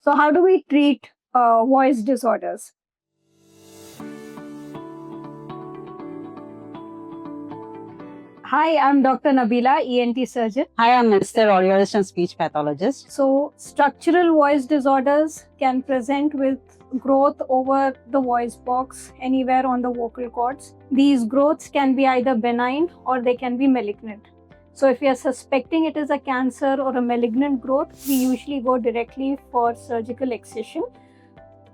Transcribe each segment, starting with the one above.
So, how do we treat voice disorders? Hi, I'm Dr. Nabila, ENT surgeon. Hi, I'm Mr. Audiologist and speech pathologist. So, structural voice disorders can present with growth over the voice box anywhere on the vocal cords. These growths can be either benign or they can be malignant. So, if we are suspecting it is a cancer or a malignant growth, we usually go directly for surgical excision.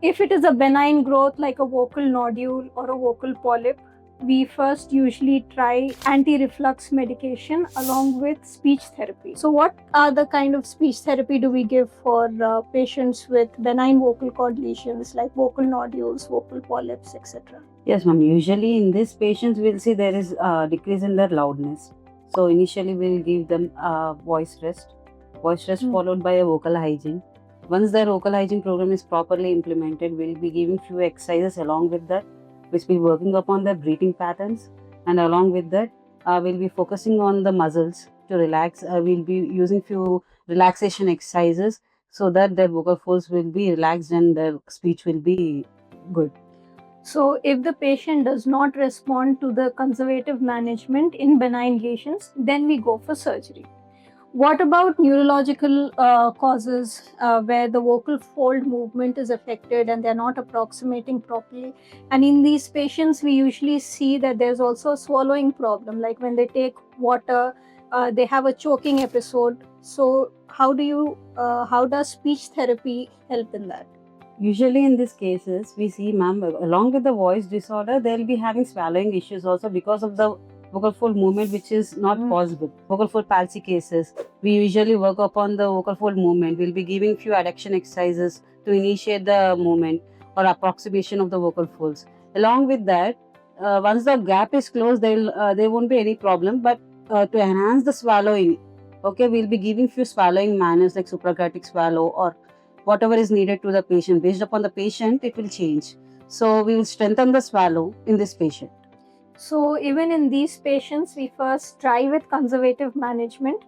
If it is a benign growth like a vocal nodule or a vocal polyp, we first usually try anti-reflux medication along with speech therapy. So what are the kind of speech therapy do we give for patients with benign vocal cord lesions like vocal nodules, vocal polyps, etc.? Yes, ma'am. Usually in these patients, we'll see there is a decrease in their loudness. So initially, we'll give them voice rest followed by a vocal hygiene. Once their vocal hygiene program is properly implemented, we'll be giving few exercises along with that, which will be working upon their breathing patterns, and along with that, we'll be focusing on the muscles to relax. We'll be using few relaxation exercises so that their vocal folds will be relaxed and their speech will be good. So, if the patient does not respond to the conservative management in benign lesions, then we go for surgery. What about neurological causes where the vocal fold movement is affected and they're not approximating properly? And in these patients, we usually see that there's also a swallowing problem, like when they take water, they have a choking episode. So, how does speech therapy help in that? Usually in these cases, we see, ma'am, along with the voice disorder, they'll be having swallowing issues also because of the vocal fold movement, which is not possible. Vocal fold palsy cases, we usually work upon the vocal fold movement. We'll be giving few adduction exercises to initiate the movement or approximation of the vocal folds. Along with that, once the gap is closed, there won't be any problem. But to enhance the swallowing, okay, we'll be giving few swallowing manners like supraglottic swallow or whatever is needed to the patient. Based upon the patient, it will change. So we will strengthen the swallow in this patient. So, even in these patients, we first try with conservative management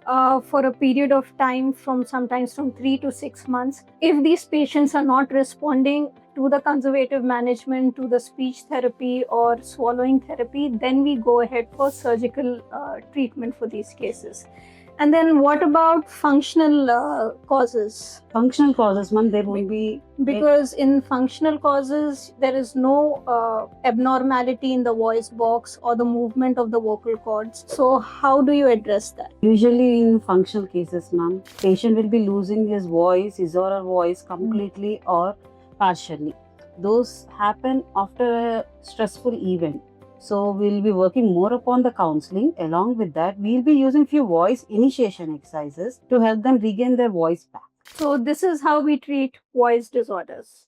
for a period of time sometimes from 3 to 6 months. If these patients are not responding to the conservative management, to the speech therapy or swallowing therapy, then we go ahead for surgical treatment for these cases. And then what about functional causes? Functional causes, ma'am, there will be... Because in functional causes, there is no abnormality in the voice box or the movement of the vocal cords. So how do you address that? Usually in functional cases, ma'am, patient will be losing his or her voice completely or partially. Those happen after a stressful event. So we'll be working more upon the counseling. Along with that, we'll be using few voice initiation exercises to help them regain their voice back. So this is how we treat voice disorders.